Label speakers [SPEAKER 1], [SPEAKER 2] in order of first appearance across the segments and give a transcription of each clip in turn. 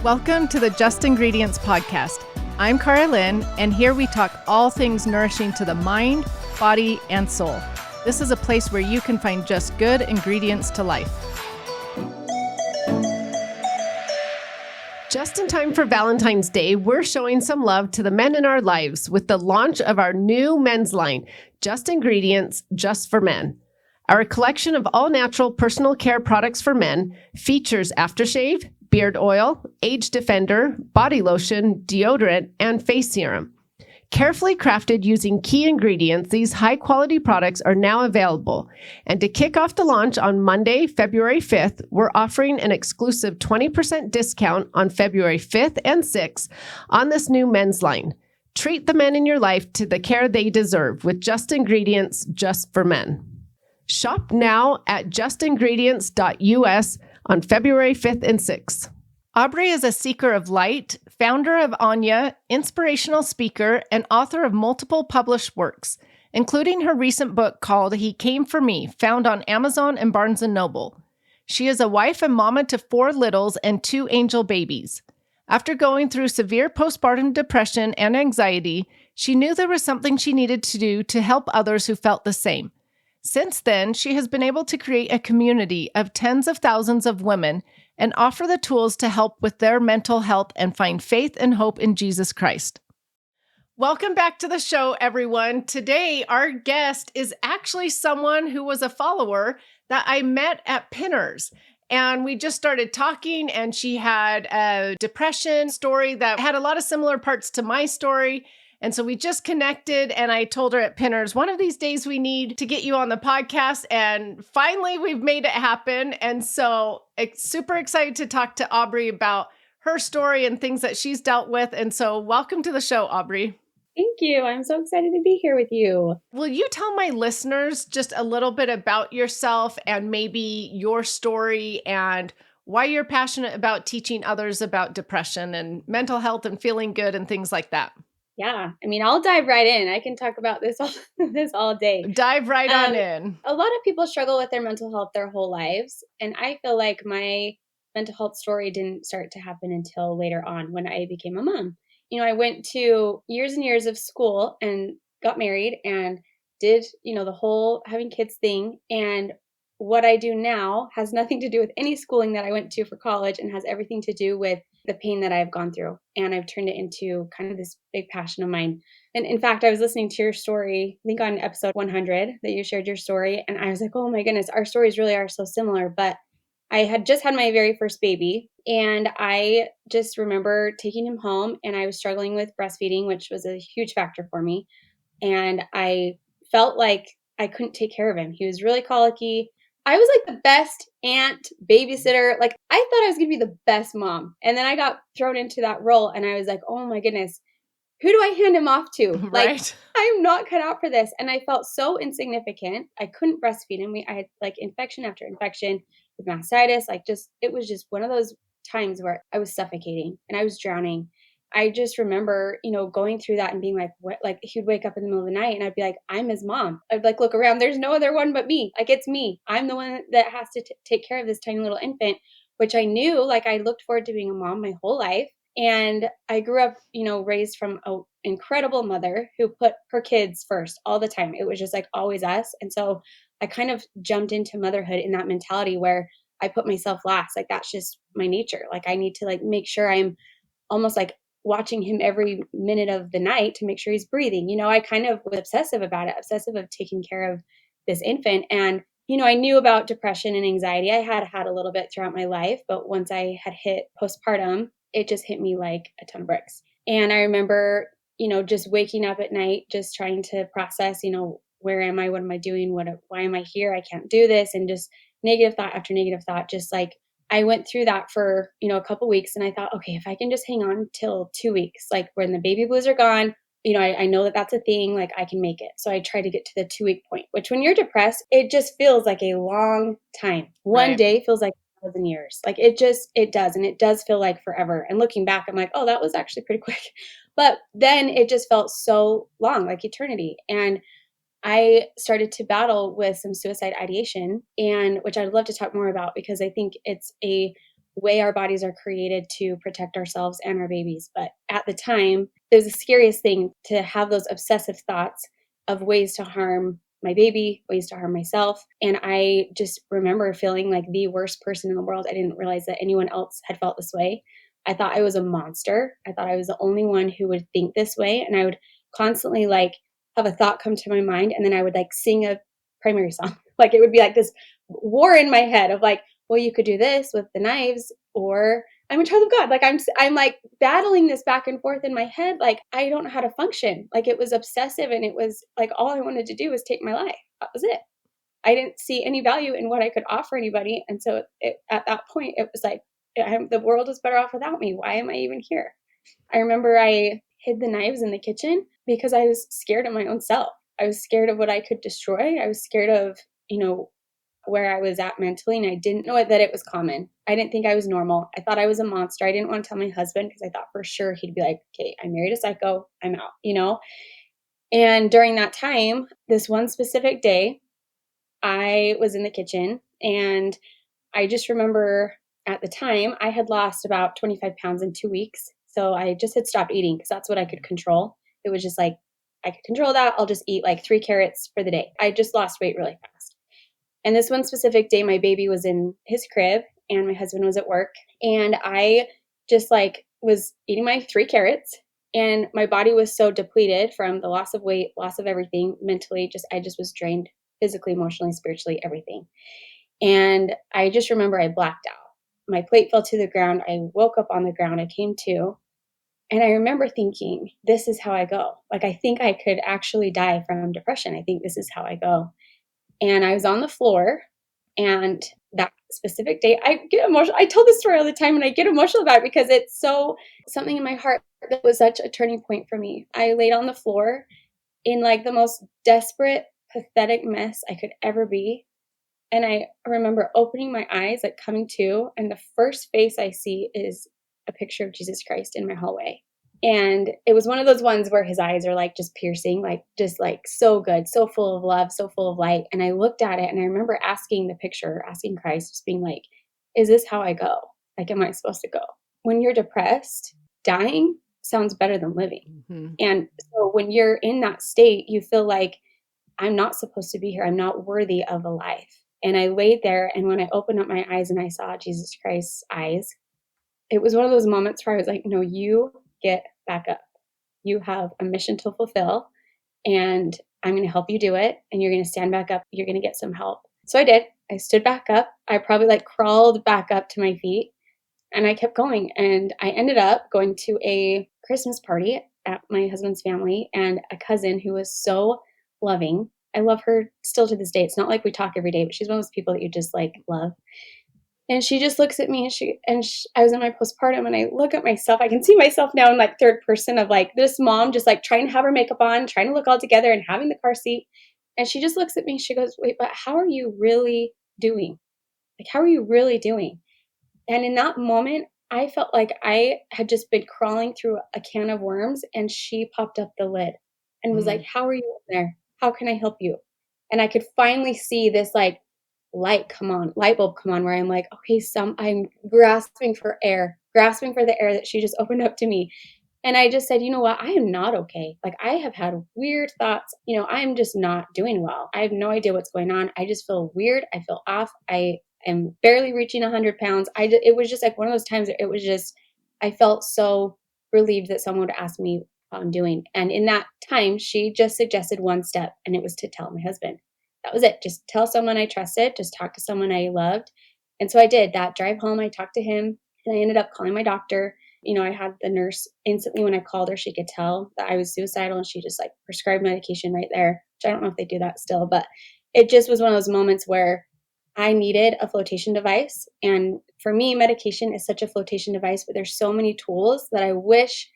[SPEAKER 1] Welcome to the Just Ingredients podcast. I'm Cara Lynn, and here we talk all things nourishing to the mind, body, and soul. This is a place where you can find just good ingredients to life. Just in time for Valentine's Day, we're showing some love to the men in our lives with the launch of our new men's line, Just Ingredients, Just for Men. Our collection of all-natural personal care products for men features aftershave, beard oil, age defender, body lotion, deodorant, and face serum. Carefully crafted using key ingredients, these high-quality products are now available. And to kick off the launch on Monday, February 5th, we're offering an exclusive 20% discount on February 5th and 6th on this new men's line. Treat the men in your life to the care they deserve with Just Ingredients, Just for Men. Shop now at justingredients.us on February 5th and 6th. Aubrey is a seeker of light, founder of Anya, inspirational speaker, and author of multiple published works, including her recent book called He Came For Me, found on Amazon and Barnes & Noble. She is a wife and mama to 4 littles and 2 angel babies. After going through severe postpartum depression and anxiety, she knew there was something she needed to do to help others who felt the same. Since then, she has been able to create a community of tens of thousands of women and offer the tools to help with their mental health and find faith and hope in Jesus Christ. Welcome back to the show, everyone. Today, our guest is actually someone who was a follower that I met at Pinners. And we just started talking, and she had a depression story that had a lot of similar parts to my story. And so we just connected, and I told her at Pinners, one of these days we need to get you on the podcast. And finally, we've made it happen. And so super excited to talk to Aubrey about her story and things that she's dealt with. And so welcome to the show, Aubrey.
[SPEAKER 2] Thank you. I'm so excited to be here with you.
[SPEAKER 1] Will you tell my listeners just a little bit about yourself and maybe your story and why you're passionate about teaching others about depression and mental health and feeling good and things like that?
[SPEAKER 2] Yeah, I mean, I'll dive right in. I can talk about this all day.
[SPEAKER 1] Dive right on in.
[SPEAKER 2] A lot of people struggle with their mental health their whole lives, and I feel like my mental health story didn't start to happen until later on when I became a mom. You know, I went to years and years of school and got married and did, the whole having kids thing. And what I do now has nothing to do with any schooling that I went to for college and has everything to do with the pain that I've gone through. And I've turned it into kind of this big passion of mine. And in fact, I was listening to your story, I think on episode 100 that you shared your story. And I was like, oh my goodness, our stories really are so similar. But I had just had my very first baby. And I just remember taking him home, and I was struggling with breastfeeding, which was a huge factor for me. And I felt like I couldn't take care of him. He was really colicky. I was like the best aunt, babysitter. Like, I thought I was going to be the best mom. And then I got thrown into that role, and I was like, oh my goodness, who do I hand him off to?
[SPEAKER 1] Right.
[SPEAKER 2] Like, I'm not cut out for this. And I felt so insignificant. I couldn't breastfeed him. I had like infection after infection with mastitis. It was just one of those times where I was suffocating and I was drowning. I just remember, going through that and being like, what? Like, he'd wake up in the middle of the night and I'd be like, I'm his mom. I'd like look around. There's no other one but me. Like, it's me. I'm the one that has to take care of this tiny little infant, which I knew, like, I looked forward to being a mom my whole life. And I grew up, raised from an incredible mother who put her kids first all the time. It was just like always us. And so I kind of jumped into motherhood in that mentality where I put myself last. Like, that's just my nature. Like, I need to like make sure I'm almost like watching him every minute of the night to make sure he's breathing. I kind of was obsessive about it, obsessive of taking care of this infant. And, I knew about depression and anxiety. I had had a little bit throughout my life, but once I had hit postpartum, it just hit me like a ton of bricks. And I remember, just waking up at night, just trying to process, where am I? What am I doing? Why am I here? I can't do this. And just negative thought after negative thought, just like, I went through that for, a couple weeks, and I thought, okay, if I can just hang on till 2 weeks, like when the baby blues are gone, I know that that's a thing, like I can make it. So I try to get to the 2 week point, which when you're depressed, it just feels like a long time. One day feels like 1,000 years. Like it does. And it does feel like forever. And looking back, I'm like, oh, that was actually pretty quick. But then it just felt so long, like eternity. And I started to battle with some suicide ideation, and which I'd love to talk more about because I think it's a way our bodies are created to protect ourselves and our babies. But at the time, it was the scariest thing to have those obsessive thoughts of ways to harm my baby, ways to harm myself. And I just remember feeling like the worst person in the world. I didn't realize that anyone else had felt this way. I thought I was a monster. I thought I was the only one who would think this way. And I would constantly like have a thought come to my mind, and then I would like sing a primary song. Like it would be like this war in my head of like, well, you could do this with the knives, or I'm a child of God. Like I'm like battling this back and forth in my head. Like I don't know how to function. Like it was obsessive, and it was like all I wanted to do was take my life. That was it. I didn't see any value in what I could offer anybody. And so at that point, it was like, the world is better off without me. Why am I even here? I remember I hid the knives in the kitchen because I was scared of my own self. I was scared of what I could destroy. I was scared of, where I was at mentally, and I didn't know that it was common. I didn't think I was normal. I thought I was a monster. I didn't want to tell my husband because I thought for sure he'd be like, okay, I married a psycho. I'm out. And during that time, this one specific day, I was in the kitchen, and I just remember at the time I had lost about 25 pounds in 2 weeks. So I just had stopped eating because that's what I could control. It was just like, I could control that. I'll just eat like 3 carrots for the day. I just lost weight really fast. And this one specific day, my baby was in his crib and my husband was at work. And I just like was eating my 3 carrots, and my body was so depleted from the loss of weight, loss of everything mentally. I just was drained physically, emotionally, spiritually, everything. And I just remember I blacked out. My plate fell to the ground. I woke up on the ground. I came to, and I remember thinking, this is how I go. Like, I think I could actually die from depression. I think this is how I go. And I was on the floor, and that specific day, I get emotional. I tell this story all the time, and I get emotional about it because it's so something in my heart that was such a turning point for me. I laid on the floor in like the most desperate, pathetic mess I could ever be. And I remember opening my eyes, like coming to, and the first face I see is a picture of Jesus Christ in my hallway. And it was one of those ones where his eyes are like just piercing, like just like so good, so full of love, so full of light. And I looked at it, and I remember asking the picture, asking Christ, just being like, is this how I go? Like, am I supposed to go? When you're depressed, dying sounds better than living.
[SPEAKER 1] Mm-hmm.
[SPEAKER 2] And so when you're in that state, you feel like, I'm not supposed to be here. I'm not worthy of a life. And I laid there, and when I opened up my eyes and I saw Jesus Christ's eyes, it was one of those moments where I was like, no, you get back up. You have a mission to fulfill, and I'm going to help you do it. And you're going to stand back up. You're going to get some help. So I did. I stood back up. I probably like crawled back up to my feet, and I kept going. And I ended up going to a Christmas party at my husband's family, and a cousin who was so loving. I love her still to this day. It's not like we talk every day, but she's one of those people that you just like love. And she just looks at me, and I was in my postpartum, and I look at myself. I can see myself now in like third person of like this mom just like trying to have her makeup on, trying to look all together and having the car seat. And she just looks at me. She goes, wait, but how are you really doing? Like, how are you really doing? And in that moment, I felt like I had just been crawling through a can of worms, and she popped up the lid and was like, how are you in there? How can I help you? And I could finally see this like light bulb come on, where I'm like, okay, I'm grasping for the air that she just opened up to me. And I just said, you know what? I am not okay. Like, I have had weird thoughts. I'm just not doing well. I have no idea what's going on. I just feel weird. I feel off. I am barely reaching 100 pounds. It was just like one of those times it was just, I felt so relieved that someone would ask me how I'm doing. And in that time, she just suggested one step, and it was to tell my husband. That was it. Just tell someone I trusted. Just talk to someone I loved. And so I did that drive home. I talked to him, and I ended up calling my doctor. I had the nurse instantly when I called her, she could tell that I was suicidal, and she just like prescribed medication right there, which I don't know if they do that still, but it just was one of those moments where I needed a flotation device. And for me, medication is such a flotation device, but there's so many tools that I wish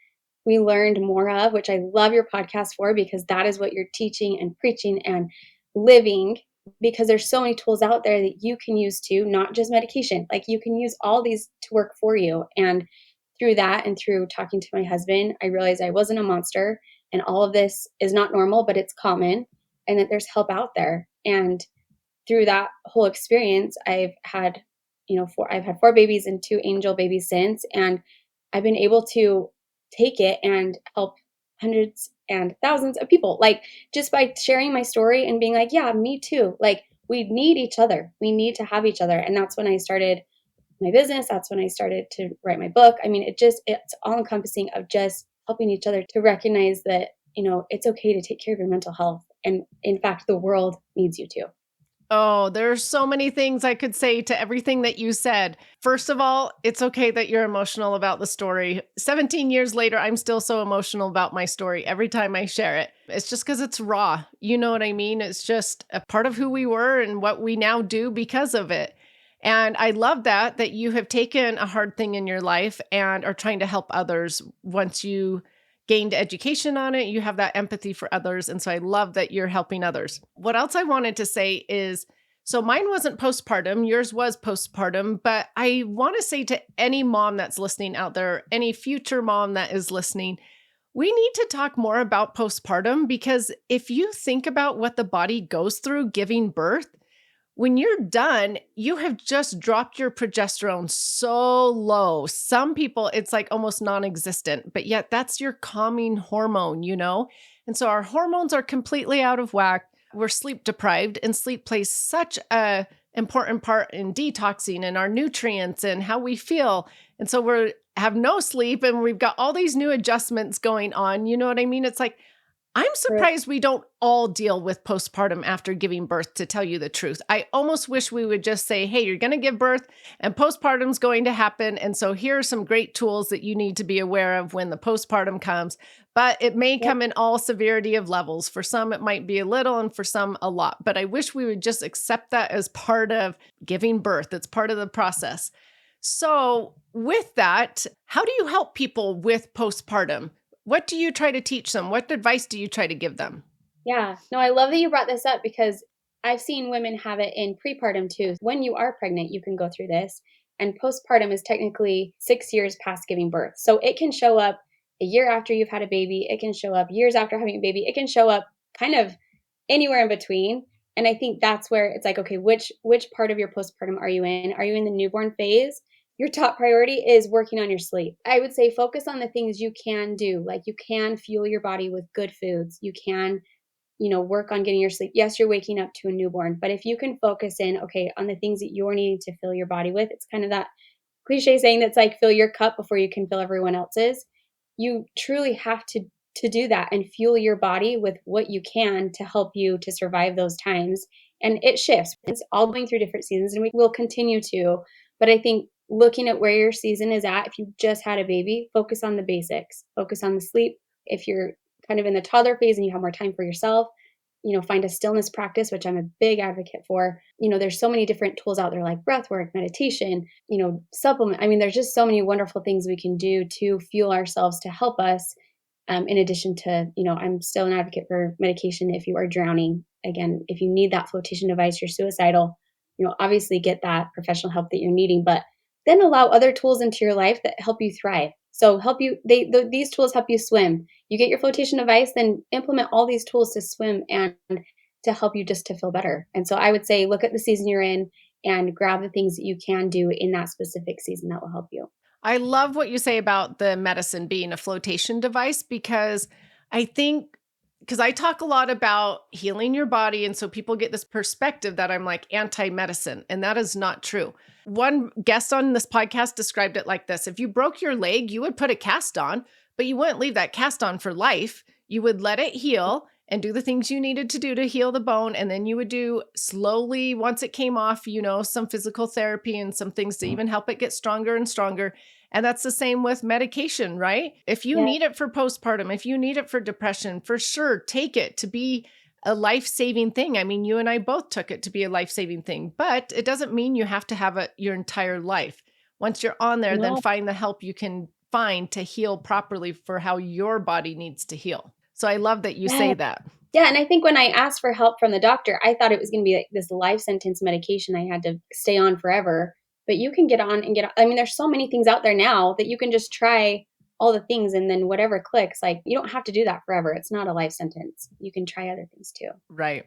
[SPEAKER 2] we learned more of, which I love your podcast for, because that is what you're teaching and preaching and living, because there's so many tools out there that you can use too, not just medication. Like, you can use all these to work for you. And through that, and through talking to my husband, I realized I wasn't a monster, and all of this is not normal, but it's common, and that there's help out there. And through that whole experience, I've had I've had 4 babies and 2 angel babies since, and I've been able to take it and help hundreds and thousands of people, like, just by sharing my story and being like, yeah, me too. Like, we need each other. We need to have each other. And that's when I started my business. That's when I started to write my book. I mean, it's all encompassing of just helping each other to recognize that, it's okay to take care of your mental health. And in fact, the world needs you to.
[SPEAKER 1] Oh, there's so many things I could say to everything that you said. First of all, it's okay that you're emotional about the story. 17 years later, I'm still so emotional about my story every time I share it. It's just because it's raw. You know what I mean? It's just a part of who we were and what we now do because of it. And I love that you have taken a hard thing in your life and are trying to help others once you gained education on it, you have that empathy for others. And so I love that you're helping others. What else I wanted to say is, so mine wasn't postpartum, yours was postpartum, but I want to say to any mom that's listening out there, any future mom that is listening, we need to talk more about postpartum because if you think about what the body goes through giving birth, when you're done, you have just dropped your progesterone so low. Some people, it's like almost non existent, but yet that's your calming hormone, you know? And so our hormones are completely out of whack. We're sleep deprived, and sleep plays such a important part in detoxing and our nutrients and how we feel. And so we have no sleep and we've got all these new adjustments going on. You know what I mean? It's like, I'm surprised we don't all deal with postpartum after giving birth, to tell you the truth. I almost wish we would just say, hey, you're going to give birth and postpartum's going to happen. And so here are some great tools that you need to be aware of when the postpartum comes. But it may
[SPEAKER 2] Yep.
[SPEAKER 1] come in all severity of levels. For some, it might be a little, and for some, a lot. But I wish we would just accept that as part of giving birth. It's part of the process. So, with that, how do you help people with postpartum? What do you try to teach them? What advice do you try to give them?
[SPEAKER 2] Yeah. No, I love that you brought this up because I've seen women have it in prepartum too. When you are pregnant, you can go through this. And postpartum is technically 6 years past giving birth. So it can show up a year after you've had a baby. It can show up years after having a baby. It can show up kind of anywhere in between. And I think that's where it's like, okay, which part of your postpartum are you in? Are you in the newborn phase? Your top priority is working on your sleep. I would say focus on the things you can do. Like, you can fuel your body with good foods. You can, work on getting your sleep. Yes, you're waking up to a newborn, but if you can focus in, okay, on the things that you're needing to fill your body with, it's kind of that cliche saying that's like, fill your cup before you can fill everyone else's. You truly have to do that and fuel your body with what you can to help you to survive those times. And it shifts. It's all going through different seasons, and we will continue to. But I think looking at where your season is at, if you just had a baby, focus on the basics, focus on the sleep. If you're kind of in the toddler phase and you have more time for yourself, find a stillness practice, which I'm a big advocate for. There's so many different tools out there like breath work, meditation, supplement. I mean, there's just so many wonderful things we can do to fuel ourselves to help us. In addition to, I'm still an advocate for medication if you are drowning. Again, if you need that flotation device, you're suicidal, obviously get that professional help that you're needing, but then allow other tools into your life that help you thrive. So these tools help you swim. You get your flotation device, then implement all these tools to swim and to help you just to feel better. And so I would say, look at the season you're in and grab the things that you can do in that specific season that will help you.
[SPEAKER 1] I love what you say about the medicine being a flotation device because I think, because I talk a lot about healing your body. And so people get this perspective that I'm like anti medicine, and that is not true. One guest on this podcast described it like this: if you broke your leg, you would put a cast on, but you wouldn't leave that cast on for life. You would let it heal and do the things you needed to do to heal the bone. And then you would do slowly, once it came off, some physical therapy and some things to even help it get stronger and stronger. And that's the same with medication, right? If you
[SPEAKER 2] Yeah.
[SPEAKER 1] need it for postpartum, if you need it for depression, for sure, take it to be a life-saving thing. I mean, you and I both took it to be a life-saving thing, but it doesn't mean you have to have it your entire life. Once you're on there, then
[SPEAKER 2] No.
[SPEAKER 1] find the help you can find to heal properly for how your body needs to heal. So I love that you
[SPEAKER 2] Yeah.
[SPEAKER 1] say that.
[SPEAKER 2] Yeah, and I think when I asked for help from the doctor, I thought it was gonna be like this life sentence medication I had to stay on forever, but you can get on and I mean, there's so many things out there now that you can just try all the things and then whatever clicks, like, you don't have to do that forever. It's not a life sentence. You can try other things too.
[SPEAKER 1] Right.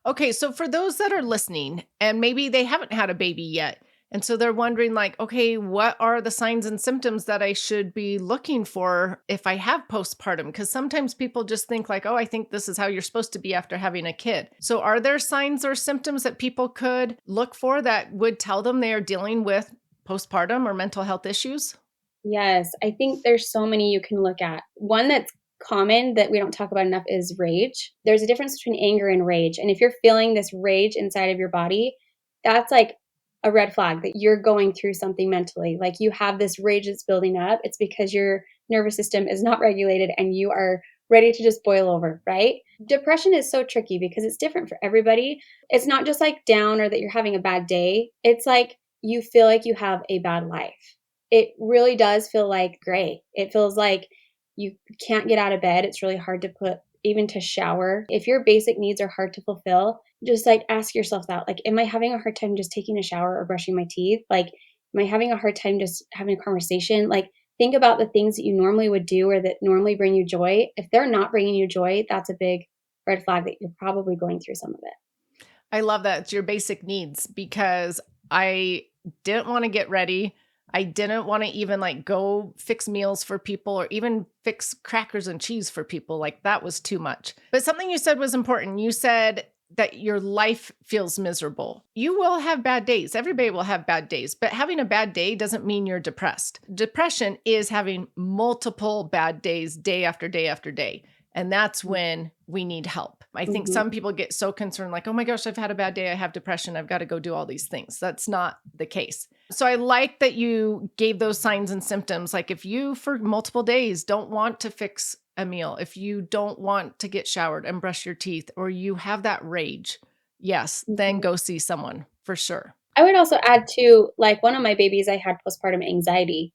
[SPEAKER 1] Okay, so for those that are listening and maybe they haven't had a baby yet, And so they're wondering like, okay, what are the signs and symptoms that I should be looking for if I have postpartum? Because sometimes people just think like, oh, I think this is how you're supposed to be after having a kid. So are there signs or symptoms that people could look for that would tell them they are dealing with postpartum or mental health issues?
[SPEAKER 2] Yes, I think there's so many you can look at. One that's common that we don't talk about enough is rage. There's a difference between anger and rage. And if you're feeling this rage inside of your body, that's like a red flag that you're going through something mentally. Like you have this rage that's building up. It's because your nervous system is not regulated and you are ready to just boil over, right? Depression is so tricky because it's different for everybody. It's not just like down or that you're having a bad day. It's like you feel like you have a bad life. It really does feel like gray. It feels like you can't get out of bed. It's really hard to put, even to shower. If your basic needs are hard to fulfill, just like ask yourself that. Like, am I having a hard time just taking a shower or brushing my teeth? Like, am I having a hard time just having a conversation? Like, think about the things that you normally would do or that normally bring you joy. If they're not bringing you joy, that's a big red flag that you're probably going through some of it.
[SPEAKER 1] I love that it's your basic needs because I didn't want to get ready. I didn't want to even like go fix meals for people or even fix crackers and cheese for people. Like that was too much. But something you said was important. You said that your life feels miserable. You will have bad days. Everybody will have bad days, but having a bad day doesn't mean you're depressed. Depression is having multiple bad days, day after day after day. And that's when we need help. I think
[SPEAKER 2] Mhm.
[SPEAKER 1] some people get so concerned, like, oh my gosh, I've had a bad day. I have depression. I've got to go do all these things. That's not the case. So I like that you gave those signs and symptoms. Like if you, for multiple days, don't want to fix a meal, if you don't want to get showered and brush your teeth, or you have that rage, yes, then
[SPEAKER 2] Mhm.
[SPEAKER 1] go see someone for sure.
[SPEAKER 2] I would also add to like one of my babies, I had postpartum anxiety.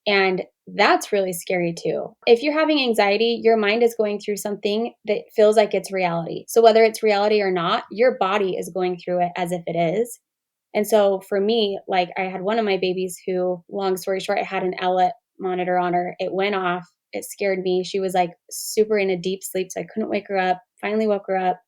[SPEAKER 2] And that's really scary too. If you're having anxiety, your mind is going through something that feels like it's reality. So whether it's reality or not, your body is going through it as if it is. And so for me, like I had one of my babies who, long story short, I had an outlet monitor on her. It went off. It scared me. She was like super in a deep sleep. So I couldn't wake her up. Finally woke her up.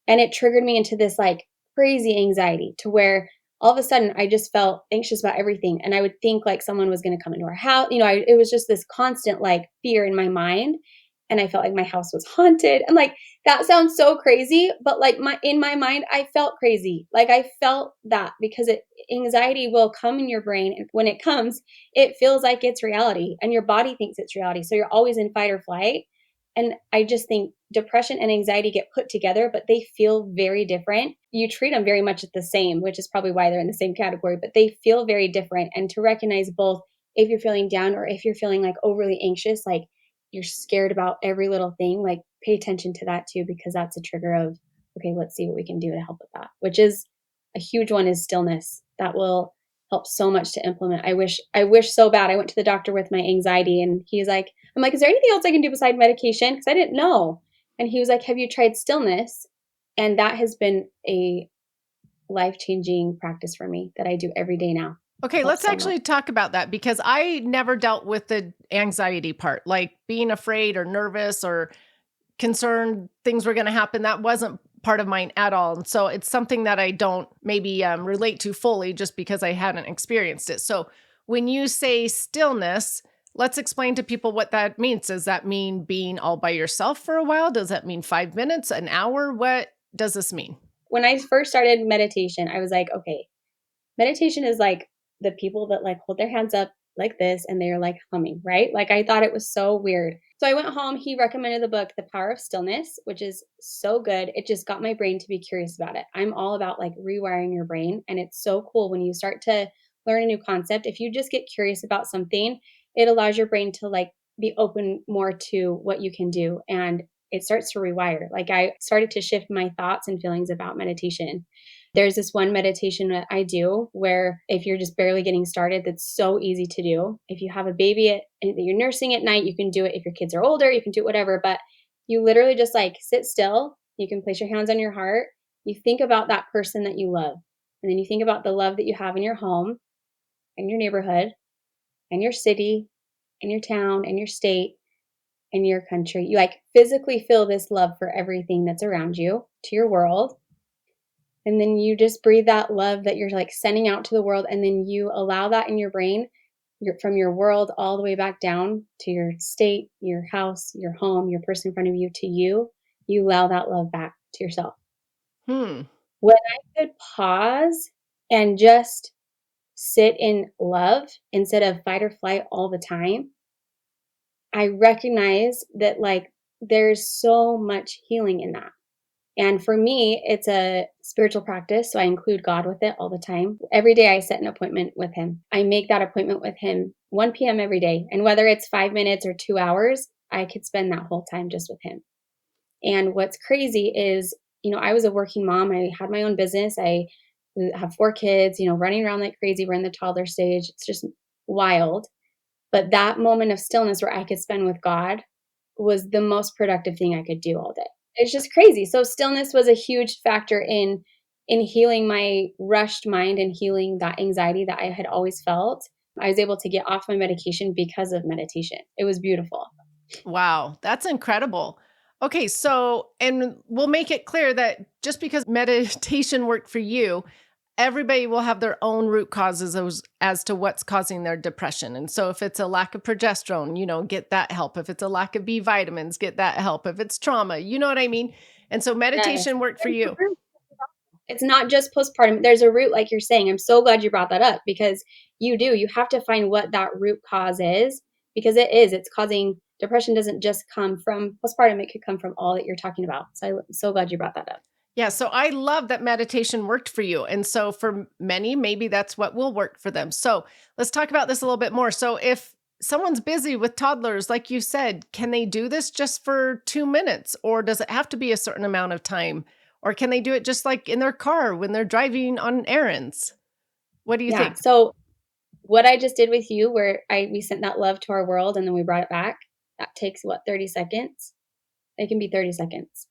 [SPEAKER 2] And it triggered me into this like crazy anxiety to where all of a sudden I just felt anxious about everything. And I would think like someone was going to come into our house. It was just this constant like fear in my mind. And I felt like my house was haunted. And like that sounds so crazy, but like in my mind, I felt crazy. Like I felt that because anxiety will come in your brain. And when it comes, it feels like it's reality and your body thinks it's reality. So you're always in fight or flight. And I just think depression and anxiety get put together, but they feel very different. You treat them very much the same, which is probably why they're in the same category, but they feel very different. And to recognize both if you're feeling down or if you're feeling like overly anxious, like you're scared about every little thing, like pay attention to that too, because that's a trigger of, okay, let's see what we can do to help with that, which is a huge one is stillness. That will help so much to implement. I wish so bad. I went to the doctor with my anxiety and he's like, I'm like, is there anything else I can do beside medication? Because I didn't know. And he was like, have you tried stillness? And that has been a life changing practice for me that I do every day now.
[SPEAKER 1] Okay,
[SPEAKER 2] Helps
[SPEAKER 1] let's
[SPEAKER 2] so much.
[SPEAKER 1] actually talk about that because I never dealt with the anxiety part, like being afraid or nervous or concerned things were going to happen. That wasn't part of mine at all. And so it's something that I don't maybe relate to fully just because I hadn't experienced it. So when you say stillness, let's explain to people what that means. Does that mean being all by yourself for a while? Does that mean 5 minutes, an hour? What does this mean?
[SPEAKER 2] When I first started meditation, I was like, okay, meditation is like the people that like hold their hands up like this and they're like humming, right? Like I thought it was so weird. So I went home. He recommended the book, The Power of Stillness, which is so good. It just got my brain to be curious about it. I'm all about like rewiring your brain. And it's so cool when you start to learn a new concept. If you just get curious about something, it allows your brain to like be open more to what you can do. And it starts to rewire. Like I started to shift my thoughts and feelings about meditation. There's this one meditation that I do where if you're just barely getting started, that's so easy to do. If you have a baby that you're nursing at night, you can do it. If your kids are older, you can do it, whatever. But you literally just like sit still. You can place your hands on your heart. You think about that person that you love. And then you think about the love that you have in your home and your neighborhood and your city and your town and your state and your country. You like physically feel this love for everything that's around you, to your world. And then you just breathe that love that you're like sending out to the world. And then you allow that in your brain, from your world all the way back down to your state, your house, your home, your person in front of you, to you. You allow that love back to yourself.
[SPEAKER 1] Hmm.
[SPEAKER 2] When I could pause and just sit in love instead of fight or flight all the time, I recognize that like there's so much healing in that. And for me, it's a spiritual practice. So I include God with it all the time. Every day I set an appointment with him. I make that appointment with him 1 p.m. every day. And whether it's 5 minutes or 2 hours, I could spend that whole time just with him. And what's crazy is, I was a working mom. I had my own business. I have 4 kids, running around like crazy. We're in the toddler stage. It's just wild. But that moment of stillness where I could spend with God was the most productive thing I could do all day. It's just crazy. So stillness was a huge factor in healing my rushed mind and healing that anxiety that I had always felt. I was able to get off my medication because of meditation. It was beautiful.
[SPEAKER 1] Wow, that's incredible. Okay, so, and we'll make it clear that just because meditation worked for you, everybody will have their own root causes as to what's causing their depression. And so if it's a lack of progesterone, get that help. If it's a lack of B vitamins, get that help. If it's trauma, you know what I mean? And so
[SPEAKER 2] Yes.
[SPEAKER 1] meditation worked for you.
[SPEAKER 2] It's not just postpartum. There's a root, like you're saying. I'm so glad you brought that up because you have to find what that root cause is, because it's causing depression. Doesn't just come from postpartum. It could come from all that you're talking about. So I'm so glad you brought that up.
[SPEAKER 1] Yeah, so I love that meditation worked for you. And so for many, maybe that's what will work for them. So let's talk about this a little bit more. So if someone's busy with toddlers, like you said, can they do this just for 2 minutes, or does it have to be a certain amount of time? Or can they do it just like in their car when they're driving on errands? What do you
[SPEAKER 2] Yeah.
[SPEAKER 1] think?
[SPEAKER 2] So what I just did with you, where we sent that love to our world and then we brought it back, that takes what, 30 seconds? It can be 30 seconds.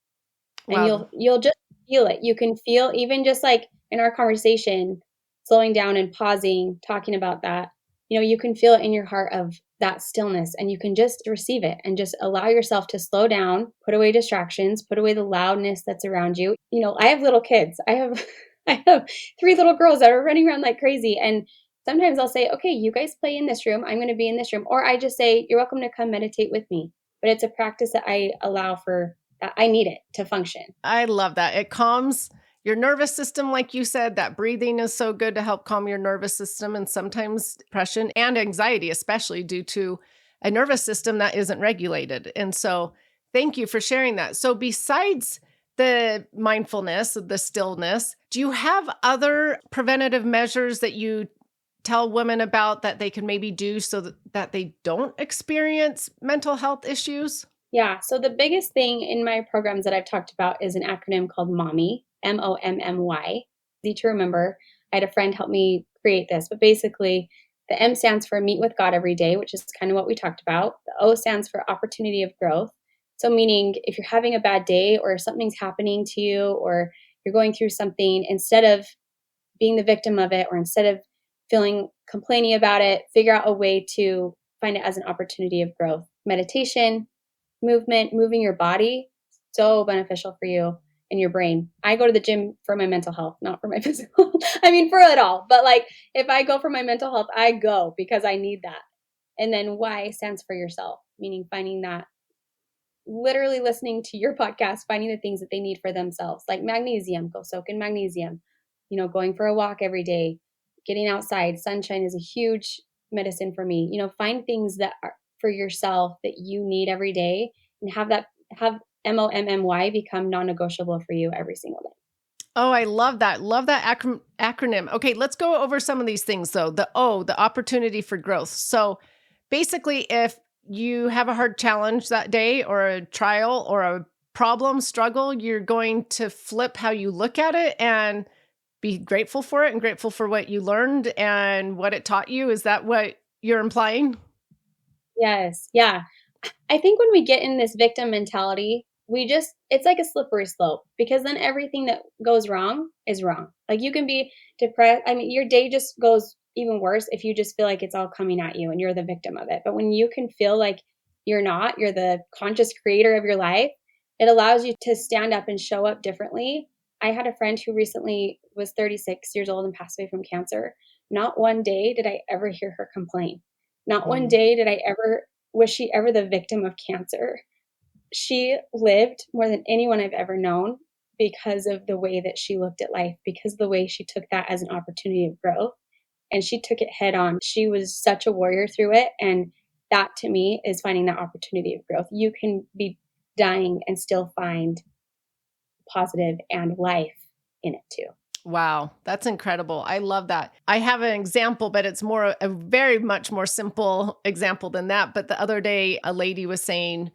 [SPEAKER 2] And
[SPEAKER 1] Wow.
[SPEAKER 2] you'll just feel it. You can feel, even just like in our conversation, slowing down and pausing, talking about that, you can feel it in your heart of that stillness, and you can just receive it and just allow yourself to slow down, put away distractions, put away the loudness that's around you. I have little kids. I have I have 3 little girls that are running around like crazy, and sometimes I'll say, okay, you guys play in this room, I'm going to be in this room, or I just say, you're welcome to come meditate with me. But it's a practice that I allow for, that I need it to function.
[SPEAKER 1] I love that. It calms your nervous system. Like you said, that breathing is so good to help calm your nervous system. And sometimes depression and anxiety, especially due to a nervous system that isn't regulated. And so thank you for sharing that. So besides the mindfulness, the stillness, do you have other preventative measures that you tell women about that they can maybe do so that they don't experience mental health issues?
[SPEAKER 2] Yeah. So the biggest thing in my programs that I've talked about is an acronym called MOMMY, MOMMY. Easy to remember. I had a friend help me create this, but basically the M stands for meet with God every day, which is kind of what we talked about. The O stands for opportunity of growth. So meaning if you're having a bad day or something's happening to you or you're going through something, instead of being the victim of it or instead of feeling complaining about it, figure out a way to find it as an opportunity of growth. Meditation, movement, moving your body, so beneficial for you and your brain. I go to the gym for my mental health, not for my physical. I mean, for it all. But like, if I go for my mental health, I go because I need that. And then Y stands for yourself, meaning finding that, literally listening to your podcast, finding the things that they need for themselves, like magnesium, go soak in magnesium, going for a walk every day, getting outside. Sunshine is a huge medicine for me. Find things that are for yourself that you need every day, and have MOMMY become non-negotiable for you every single day.
[SPEAKER 1] Oh, I love that. Love that acronym. Okay, let's go over some of these things though. The O, the opportunity for growth. So basically, if you have a hard challenge that day or a trial or a problem, struggle, you're going to flip how you look at it and be grateful for it and grateful for what you learned and what it taught you. Is that what you're implying?
[SPEAKER 2] Yes. Yeah. I think when we get in this victim mentality, it's like a slippery slope, because then everything that goes wrong is wrong. Like you can be depressed. I mean, your day just goes even worse if you just feel like it's all coming at you and you're the victim of it. But when you can feel like you're the conscious creator of your life, it allows you to stand up and show up differently I had a friend who recently was 36 years old and passed away from cancer. Not one day did I ever hear her complain. Not one
[SPEAKER 1] Mm.
[SPEAKER 2] day was she ever the victim of cancer. She lived more than anyone I've ever known because of the way that she looked at life, because of the way she took that as an opportunity of growth. And she took it head on. She was such a warrior through it. And that to me is finding that opportunity of growth. You can be dying and still find positive and life in it too.
[SPEAKER 1] Wow, that's incredible. I love that. I have an example, but it's more a very much more simple example than that. But the other day, a lady was saying,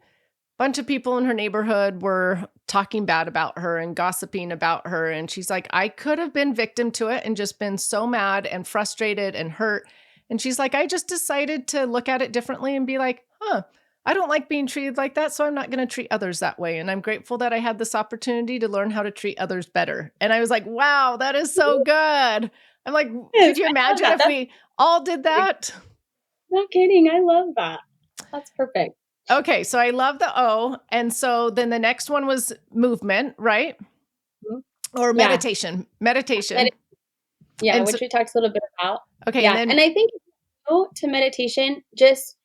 [SPEAKER 1] bunch of people in her neighborhood were talking bad about her and gossiping about her. And she's like, I could have been victim to it and just been so mad and frustrated and hurt. And she's like, I just decided to look at it differently and be like, I don't like being treated like that. So I'm not going to treat others that way. And I'm grateful that I had this opportunity to learn how to treat others better. And I was like, wow, that is so good. I'm like,
[SPEAKER 2] Yes,
[SPEAKER 1] could you
[SPEAKER 2] I love
[SPEAKER 1] imagine
[SPEAKER 2] that.
[SPEAKER 1] if we all did that?
[SPEAKER 2] Not kidding. I love that. That's perfect.
[SPEAKER 1] Okay, so I love the O. And so then the next one was movement, right?
[SPEAKER 2] Mhm.
[SPEAKER 1] Or
[SPEAKER 2] Yeah.
[SPEAKER 1] meditation.
[SPEAKER 2] Yeah,
[SPEAKER 1] And so,
[SPEAKER 2] which we talked a little bit about.
[SPEAKER 1] okay, and
[SPEAKER 2] Yeah.
[SPEAKER 1] then,
[SPEAKER 2] And I think to meditation, just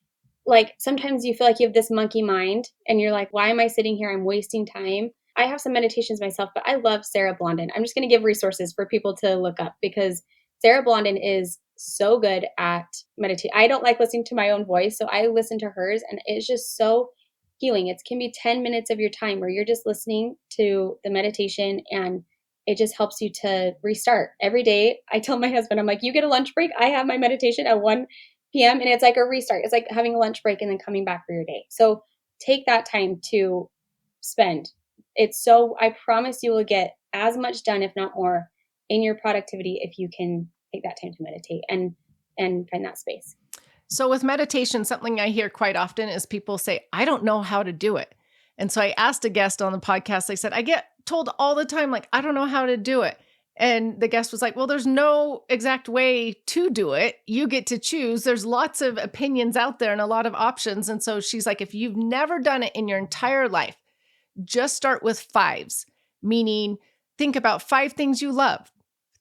[SPEAKER 2] like sometimes you feel like you have this monkey mind and you're like, why am I sitting here? I'm wasting time. I have some meditations myself, but I love Sarah Blondin. I'm just going to give resources for people to look up because Sarah Blondin is so good at meditate. I don't like listening to my own voice, so I listen to hers and it's just so healing. It can be 10 minutes of your time where you're just listening to the meditation and it just helps you to restart. Every day, I tell my husband, I'm like, you get a lunch break. I have my meditation at 1 p.m. and it's like a restart. It's like having a lunch break and then coming back for your day. So take that time to spend. I promise you will get as much done, if not more, in your productivity if you can take that time to meditate and find that space.
[SPEAKER 1] so with meditation, something I hear quite often is people say, I don't know how to do it. And so I asked a guest on the podcast, I said, I get told all the time, like, I don't know how to do it. And the guest was like, well, there's no exact way to do it. You get to choose. There's lots of opinions out there and a lot of options. And so she's like, if you've never done it in your entire life, just start with fives, meaning think about 5 things you love.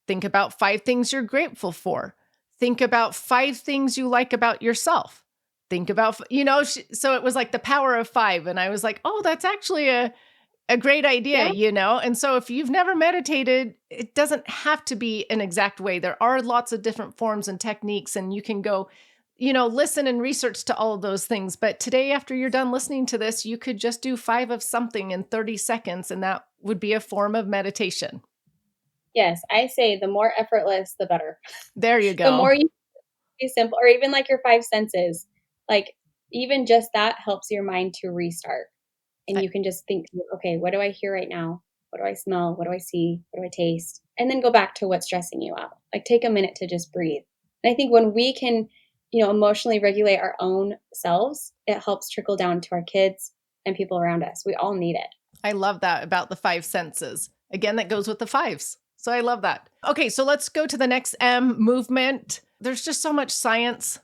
[SPEAKER 1] Think about 5 things you're grateful for. Think about 5 things you like about yourself. Think about, so it was like the power of 5. And I was like, oh, that's actually a great idea,
[SPEAKER 2] Yeah.
[SPEAKER 1] And so if you've never meditated, it doesn't have to be an exact way. There are lots of different forms and techniques, and you can go, listen and research to all of those things. But today, after you're done listening to this, you could just do 5 of something in 30 seconds, and that would be a form of meditation.
[SPEAKER 2] Yes, I say the more effortless, the better.
[SPEAKER 1] There you
[SPEAKER 2] The
[SPEAKER 1] go.
[SPEAKER 2] more you be simple, or even like your 5 senses, like even just that helps your mind to restart. And
[SPEAKER 1] I,
[SPEAKER 2] you can just think, okay, what do I hear right now? What do I smell? What do I see? What do I taste? And then go back to what's stressing you out. Like take a minute to just breathe. And I think when we can, emotionally regulate our own selves, it helps trickle down to our kids and people around us. We all need it.
[SPEAKER 1] I love that about the 5 senses. Again, that goes with the fives. So I love that. Okay, so let's go to the next M, movement. There's just so much science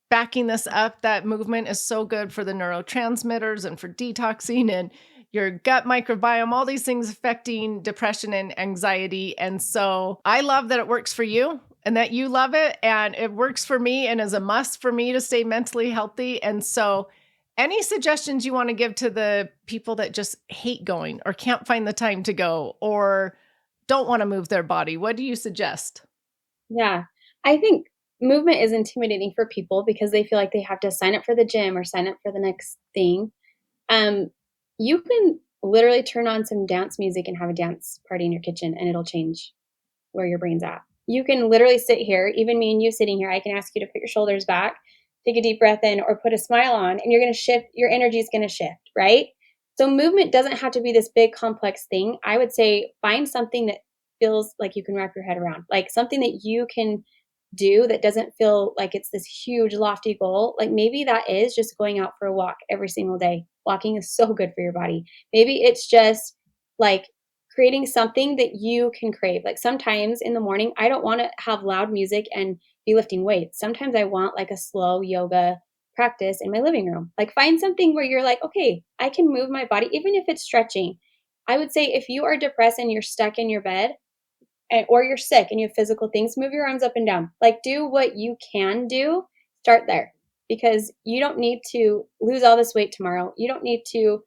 [SPEAKER 1] backing this up. That movement is so good for the neurotransmitters and for detoxing and your gut microbiome, all these things affecting depression and anxiety. And so I love that it works for you and that you love it. And it works for me and is a must for me to stay mentally healthy. And so any suggestions you want to give to the people that just hate going or can't find the time to go or don't want to move their body? What do you suggest?
[SPEAKER 2] Yeah. I think movement is intimidating for people because they feel like they have to sign up for the gym or sign up for the next thing. Um, you can literally turn on some dance music and have a dance party in your kitchen and it'll change where your brain's at. You can literally sit here, even me and you sitting here, I can ask you to put your shoulders back, take a deep breath in, or put a smile on, and you're going to shift, your energy is going to shift, right? So, movement doesn't have to be this big, complex thing. I would say find something that feels like you can wrap your head around, like something that you can do that doesn't feel like it's this huge, lofty goal. Like maybe that is just going out for a walk every single day. Walking is so good for your body. Maybe it's just like creating something that you can crave. Like sometimes in the morning, I don't want to have loud music and be lifting weights. Sometimes I want like a slow yoga practice in my living room. Like find something where you're like, okay, I can move my body, even if it's stretching. I would say if you are depressed and you're stuck in your bed, or you're sick and you have physical things, move your arms up and down. Like, do what you can do. Start there, because you don't need to lose all this weight tomorrow. You don't need to,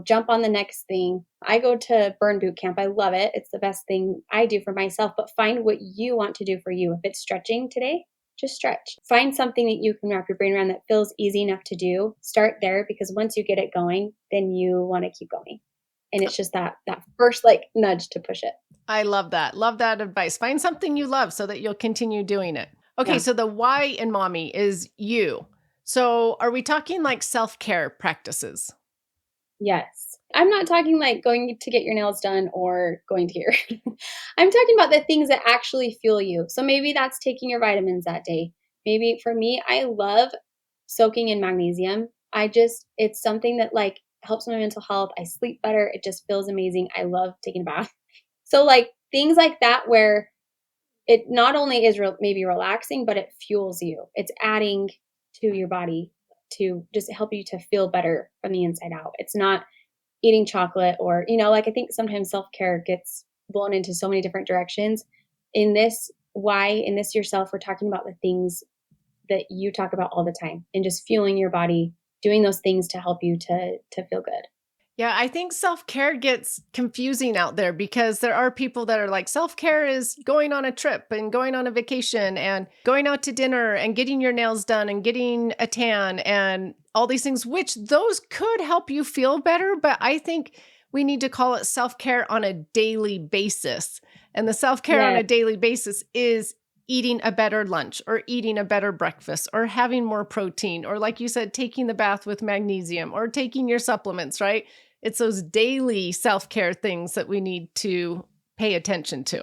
[SPEAKER 2] jump on the next thing. I go to burn boot camp. I love it. It's the best thing I do for myself, but find what you want to do for you. If it's stretching today, just stretch. Find something that you can wrap your brain around that feels easy enough to do. Start there, because once you get it going, then you want to keep going. And it's just that first like nudge to push it.
[SPEAKER 1] I love that. Love that advice. Find something you love so that you'll continue doing it. Okay,
[SPEAKER 2] Yeah.
[SPEAKER 1] so the why in mommy is you. So are we talking like self-care practices?
[SPEAKER 2] Yes. I'm not talking like going to get your nails done or going to your I'm talking about the things that actually fuel you. So maybe that's taking your vitamins that day. Maybe for me, I love soaking in magnesium. It's something that like helps my mental health. I sleep better. It just feels amazing. I love taking a bath. So like things like that where it not only is maybe relaxing, but it fuels you. It's adding to your body to just help you to feel better from the inside out. It's not eating chocolate or, like I think sometimes self-care gets blown into so many different directions. In this yourself, we're talking about the things that you talk about all the time and just fueling your body, doing those things to help you to feel good.
[SPEAKER 1] Yeah, I think self-care gets confusing out there because there are people that are like, self-care is going on a trip and going on a vacation and going out to dinner and getting your nails done and getting a tan and all these things, which those could help you feel better. But I think we need to call it self-care on a daily basis. And the self-care on
[SPEAKER 2] Yeah.
[SPEAKER 1] a daily basis is eating a better lunch or eating a better breakfast or having more protein or, like you said, taking the bath with magnesium or taking your supplements, right? It's those daily self-care things that we need to pay attention to.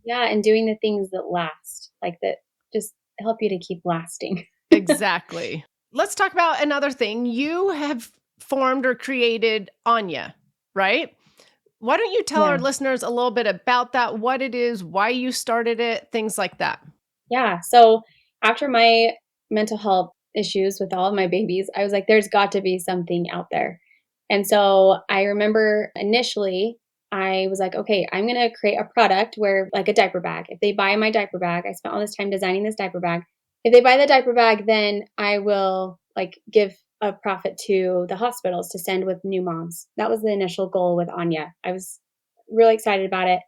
[SPEAKER 2] Yeah, and doing the things that last, like that just help you to keep lasting.
[SPEAKER 1] Exactly. Let's talk about another thing. You have formed or created Anya, right? Why don't you tell our
[SPEAKER 2] Yeah.
[SPEAKER 1] listeners a little bit about that, what it is, why you started it, things like that?
[SPEAKER 2] Yeah. So after my mental health issues with all of my babies, I was like, there's got to be something out there. And so I remember initially, I was like, okay, I'm going to create a product where, like a diaper bag. If they buy my diaper bag, I spent all this time designing this diaper bag. If they buy the diaper bag, then I will like give a profit to the hospitals to send with new moms. That was the initial goal with Anya. I was really excited about it.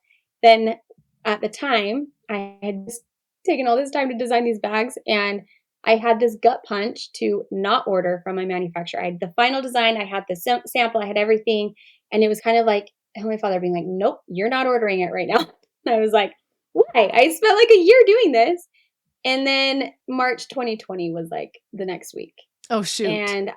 [SPEAKER 2] Then at the time, I had just taken all this time to design these bags, and I had this gut punch to not order from my manufacturer. I had the final design, I had the sample, I had everything, and it was kind of like Heavenly Father being like, "Nope, you're not ordering it right now." I was like, "Why? I spent like a year doing this." And then March 2020 was like the next week.
[SPEAKER 1] Oh, shoot.
[SPEAKER 2] And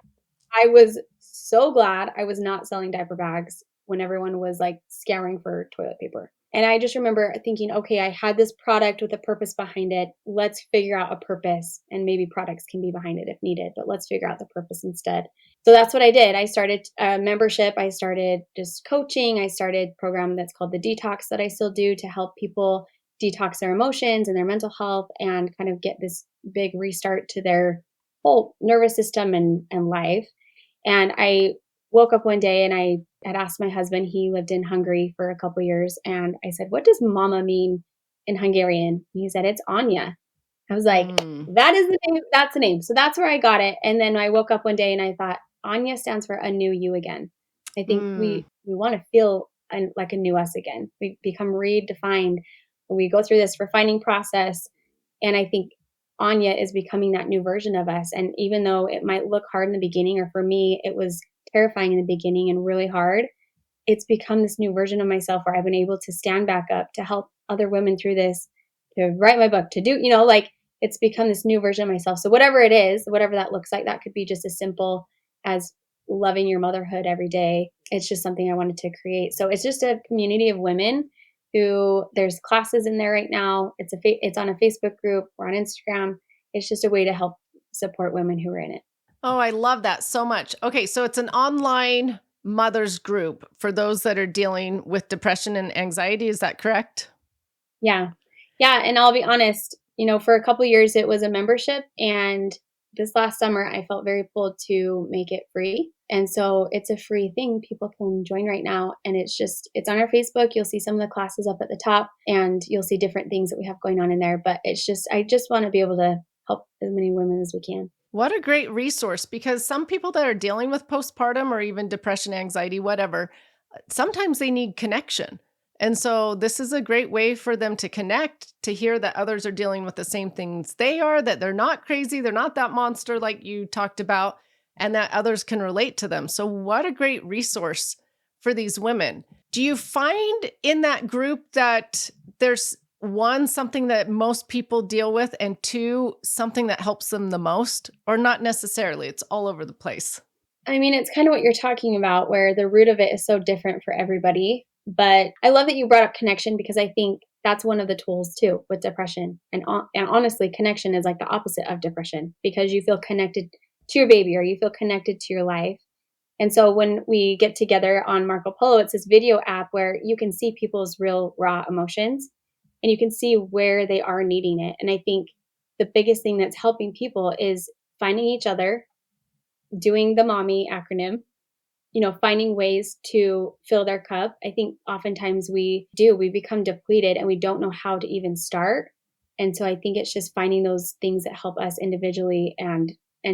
[SPEAKER 2] I was so glad I was not selling diaper bags when everyone was like scouring for toilet paper. And I just remember thinking, okay, I had this product with a purpose behind it. Let's figure out a purpose, and maybe products can be behind it if needed, but let's figure out the purpose instead. So that's what I did. I started a membership. I started just coaching. I started a program that's called the Detox that I still do to help people detox their emotions and their mental health and kind of get this big restart to their whole nervous system and life. And I woke up one day and I had asked my husband, he lived in Hungary for a couple years, and I said, "What does mama mean in Hungarian?" He said, "It's Anya." I was like,
[SPEAKER 1] Mm,
[SPEAKER 2] "That is the name, that's the name." So that's where I got it. And then I woke up one day and I thought, Anya stands for a new you again. I think
[SPEAKER 1] mm.
[SPEAKER 2] we want to feel like a new us again. We become redefined when we go through this refining process. And I think Anya is becoming that new version of us. And even though it might look hard in the beginning, or for me, it was terrifying in the beginning and really hard, it's become this new version of myself where I've been able to stand back up to help other women through this, to write my book, to do, like it's become this new version of myself. So whatever it is, whatever that looks like, that could be just as simple as loving your motherhood every day. It's just something I wanted to create. So it's just a community of women who there's classes in there right now. It's on a Facebook group. We're on Instagram. It's just a way to help support women who are in it.
[SPEAKER 1] Oh, I love that so much. Okay, so it's an online mothers group for those that are dealing with depression and anxiety. Is that correct?
[SPEAKER 2] Yeah. Yeah, and I'll be honest, for a couple years it was a membership, and this last summer I felt very pulled to make it free. And so it's a free thing people can join right now. And it's on our Facebook. You'll see some of the classes up at the top, and you'll see different things that we have going on in there. But I just want to be able to help as many women as we can.
[SPEAKER 1] What a great resource, because some people that are dealing with postpartum or even depression, anxiety, whatever, sometimes they need connection. And so this is a great way for them to connect, to hear that others are dealing with the same things they are, that they're not crazy, they're not that monster like you talked about, and that others can relate to them. So what a great resource for these women. Do you find in that group that there's one, something that most people deal with, and two, something that helps them the most, or not necessarily? It's all over the place.
[SPEAKER 2] I mean, it's kind of what you're talking about, where the root of it is so different for everybody. But I love that you brought up connection, because I think that's one of the tools too with depression. And honestly, connection is like the opposite of depression, because you feel connected to your baby, or you feel connected to your life. And so when we get together on Marco Polo, it's this video app where you can see people's real raw emotions, and you can see where they are needing it. And I think the biggest thing that's helping people is finding each other, doing the mommy acronym, finding ways to fill their cup. I think oftentimes we become depleted and we don't know how to even start. And so I think it's just finding those things that help us individually, and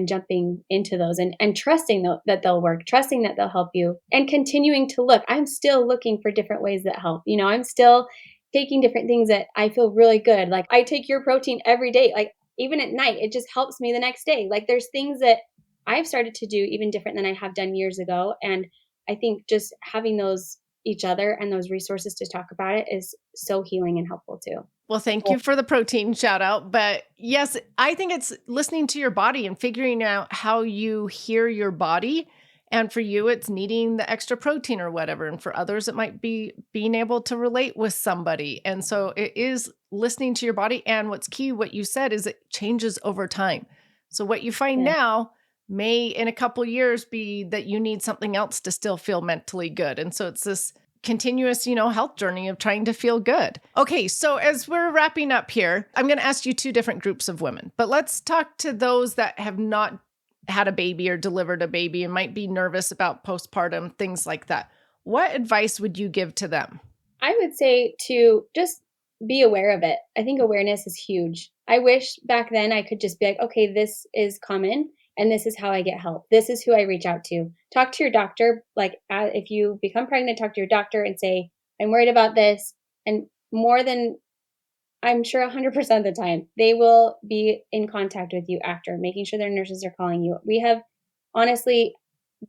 [SPEAKER 2] jumping into those, and trusting that they'll work, trusting that they'll help you, and continuing to look. I'm still looking for different ways that help. I'm still taking different things that I feel really good. Like, I take your protein every day. Like, even at night, it just helps me the next day. Like, there's things that I've started to do even different than I have done years ago. And I think just having those each other and those resources to talk about it is so healing and helpful too.
[SPEAKER 1] Well, thank you for the protein shout out. But yes, I think it's listening to your body and figuring out how you hear your body. And for you, it's needing the extra protein or whatever. And for others, it might be being able to relate with somebody. And so it is listening to your body. And what's key, what you said, is it changes over time. So what you find now may in a couple years be that you need something else to still feel mentally good. And so it's this continuous, health journey of trying to feel good. Okay, so as we're wrapping up here, I'm going to ask you two different groups of women, but let's talk to those that have not had a baby or delivered a baby and might be nervous about postpartum, things like that. What advice would you give to them?
[SPEAKER 2] I would say to just be aware of it. I think awareness is huge. I wish back then I could just be like, okay, this is common, and this is how I get help. This is who I reach out to. Talk to your doctor. Like, if you become pregnant, talk to your doctor and say, I'm worried about this. And more than, I'm sure 100% of the time, they will be in contact with you after, making sure their nurses are calling you. We have, honestly,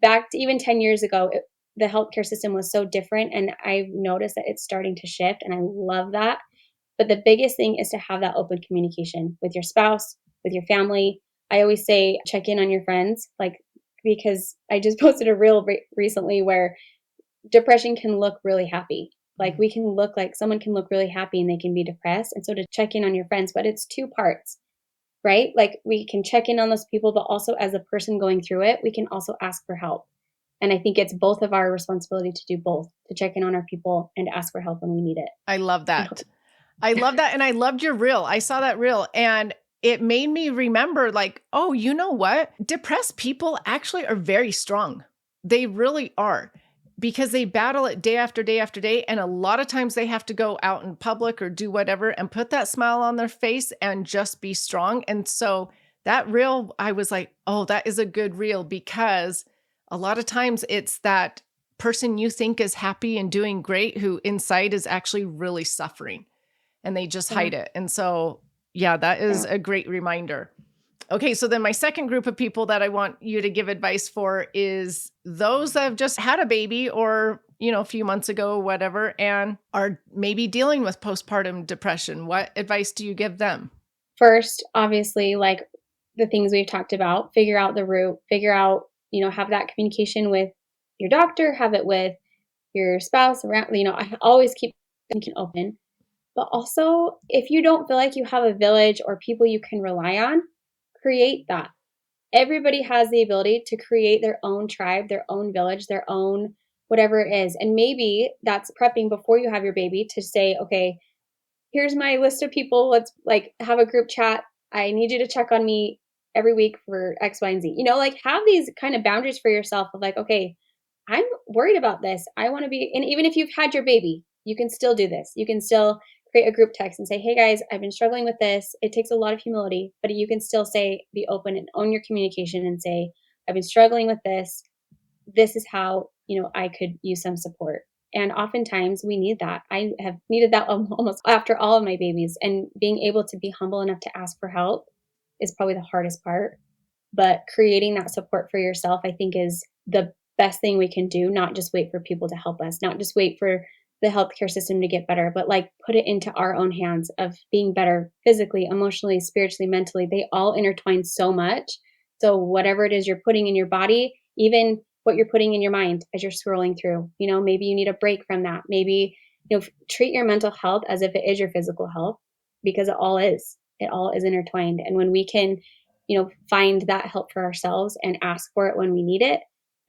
[SPEAKER 2] back to even 10 years ago, the healthcare system was so different. And I've noticed that it's starting to shift, and I love that. But the biggest thing is to have that open communication with your spouse, with your family. I always say, check in on your friends, because I just posted a reel recently where depression can look really happy. Like, we can look like someone can look really happy and they can be depressed. And so to check in on your friends, but it's two parts, right? Like, we can check in on those people, but also as a person going through it, we can also ask for help. And I think it's both of our responsibility to do both, to check in on our people and ask for help when we need it.
[SPEAKER 1] I love that. I love that. And I loved your reel. I saw that reel, and it made me remember, like, oh, you know what? Depressed people actually are very strong. They really are, because they battle it day after day after day. And a lot of times they have to go out in public or do whatever and put that smile on their face and just be strong. And so that reel, I was like, oh, that is a good reel, because a lot of times it's that person you think is happy and doing great who inside is actually really suffering, and they just hide it. And so, yeah, that is a great reminder. Okay, so then my second group of people that I want you to give advice for is those that have just had a baby, or, a few months ago, whatever, and are maybe dealing with postpartum depression. What advice do you give them?
[SPEAKER 2] First, obviously, like the things we've talked about, figure out the root, figure out, have that communication with your doctor, have it with your spouse around, I always keep thinking open. But also, if you don't feel like you have a village or people you can rely on, create that. Everybody has the ability to create their own tribe, their own village, their own whatever it is. And maybe that's prepping before you have your baby to say, okay, here's my list of people. Let's have a group chat. I need you to check on me every week for X, Y, and Z. Like have these kind of boundaries for yourself of like, okay, I'm worried about this. I want to be, and even if you've had your baby, you can still do this. You can still create a group text and say, hey guys, I've been struggling with this. It takes a lot of humility, but you can still say, be open and own your communication and say, I've been struggling with this. This is how, I could use some support. And oftentimes we need that. I have needed that almost after all of my babies, and being able to be humble enough to ask for help is probably the hardest part. But creating that support for yourself, I think, is the best thing we can do, not just wait for people to help us, not just wait for the healthcare system to get better, but like put it into our own hands of being better physically, emotionally, spiritually, mentally. They all intertwine so much. So whatever it is you're putting in your body, even what you're putting in your mind as you're scrolling through, maybe you need a break from that. Maybe, treat your mental health as if it is your physical health, because it all is intertwined. And when we can, find that help for ourselves and ask for it when we need it,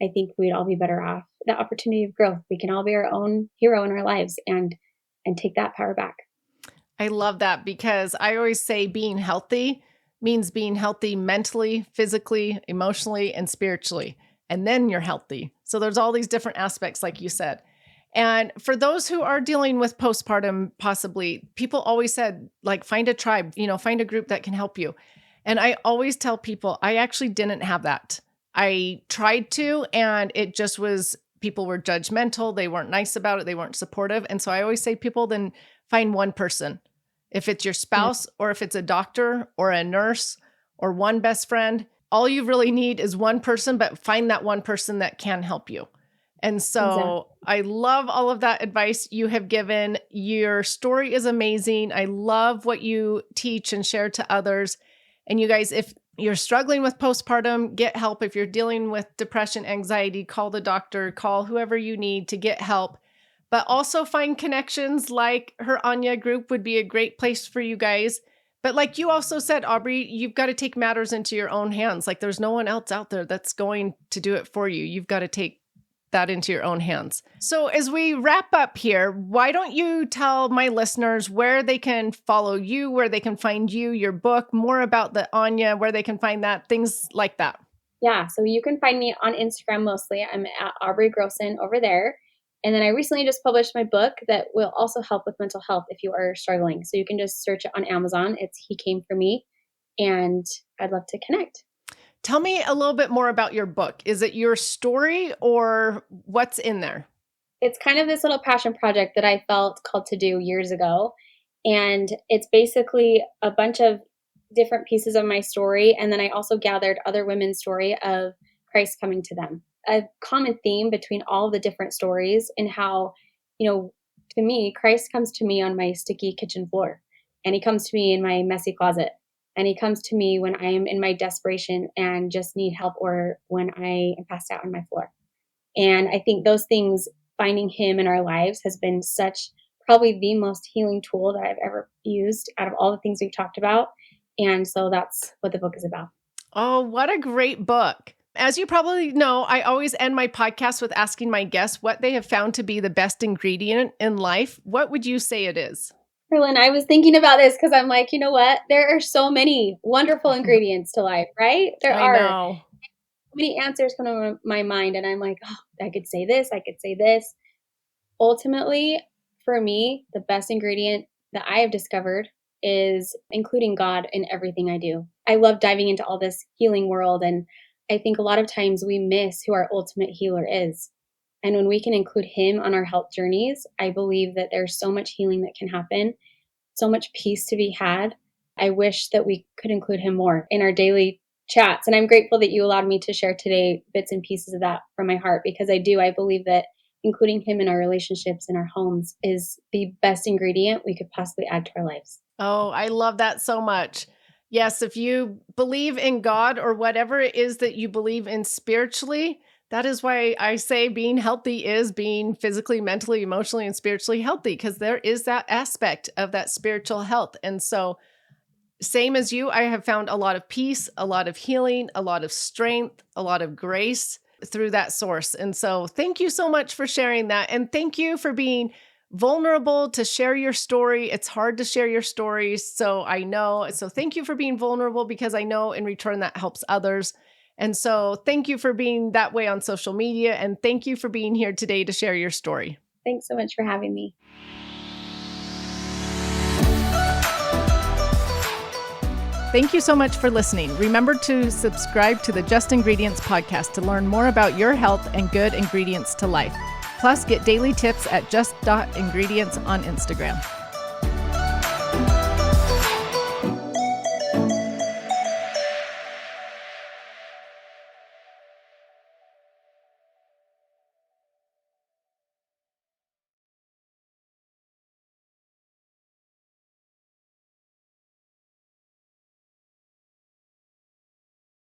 [SPEAKER 2] I think we'd all be better off. The opportunity of growth. We can all be our own hero in our lives and take that power back.
[SPEAKER 1] I love that, because I always say being healthy means being healthy mentally, physically, emotionally, and spiritually. And then you're healthy. So there's all these different aspects, like you said. And for those who are dealing with postpartum, possibly, people always said, like, find a tribe, find a group that can help you. And I always tell people, I actually didn't have that. I tried to, and it just was, people were judgmental. They weren't nice about it. They weren't supportive. And so I always say, people, then find one person. If it's your
[SPEAKER 2] Yeah,
[SPEAKER 1] spouse, or if it's a doctor or a nurse or one best friend, all you really need is one person, but find that one person that can help you. And
[SPEAKER 2] exactly.
[SPEAKER 1] so I love all of that advice you have given. Your story is amazing. I love what you teach and share to others. And you guys, if you're struggling with postpartum, get help. If you're dealing with depression, anxiety, call the doctor, call whoever you need to get help. But also find connections, like her Anya group would be a great place for you guys. But like you also said, Aubrey, you've got to take matters into your own hands. Like, there's no one else out there that's going to do it for you. You've got to take that into your own hands. So as we wrap up here, why don't you tell my listeners where they can follow you, where they can find you, your book, more about the Anya, where they can find that, things like that.
[SPEAKER 2] Yeah. So you can find me on Instagram mostly. I'm at Aubrey Grossen over there. And then I recently just published my book that will also help with mental health if you are struggling. So you can just search it on Amazon. It's He Came for Me. And I'd love to connect.
[SPEAKER 1] Tell me a little bit more about your book. Is it your story, or what's in there?
[SPEAKER 2] It's kind of this little passion project that I felt called to do years ago. And it's basically a bunch of different pieces of my story. And then I also gathered other women's story of Christ coming to them. A common theme between all the different stories, and how, to me, Christ comes to me on my sticky kitchen floor. And he comes to me in my messy closet. And he comes to me when I am in my desperation and just need help, or when I am passed out on my floor. And I think those things, finding him in our lives, has been such, probably the most healing tool that I've ever used out of all the things we've talked about. And so that's what the book is about.
[SPEAKER 1] Oh, what a great book. As you probably know, I always end my podcast with asking my guests what they have found to be the best ingredient in life. What would you say it is?
[SPEAKER 2] Berlin, I was thinking about this because I'm like, you know what? There are so many wonderful ingredients to life, right? There
[SPEAKER 1] I
[SPEAKER 2] are
[SPEAKER 1] know.
[SPEAKER 2] many answers come to my mind, and I'm like, oh, I could say this, I could say this. Ultimately, for me, the best ingredient that I have discovered is including God in everything I do. I love diving into all this healing world, and I think a lot of times we miss who our ultimate healer is. And when we can include him on our health journeys, I believe that there's so much healing that can happen, so much peace to be had. I wish that we could include him more in our daily chats. And I'm grateful that you allowed me to share today bits and pieces of that from my heart, because I do. I believe that including him in our relationships, in our homes, is the best ingredient we could possibly add to our lives.
[SPEAKER 1] Oh, I love that so much. Yes, if you believe in God, or whatever it is that you believe in spiritually, that is why I say being healthy is being physically, mentally, emotionally, and spiritually healthy, because there is that aspect of that spiritual health. And so, same as you, I have found a lot of peace, a lot of healing, a lot of strength, a lot of grace through that source. And so, thank you so much for sharing that. And thank you for being vulnerable to share your story. It's hard to share your stories. So I know. So thank you for being vulnerable, because I know in return that helps others. And so thank you for being that way on social media. And thank you for being here today to share your story.
[SPEAKER 2] Thanks so much for having me.
[SPEAKER 3] Thank you so much for listening. Remember to subscribe to the Just Ingredients podcast to learn more about your health and good ingredients to life. Plus, get daily tips at just.ingredients on Instagram.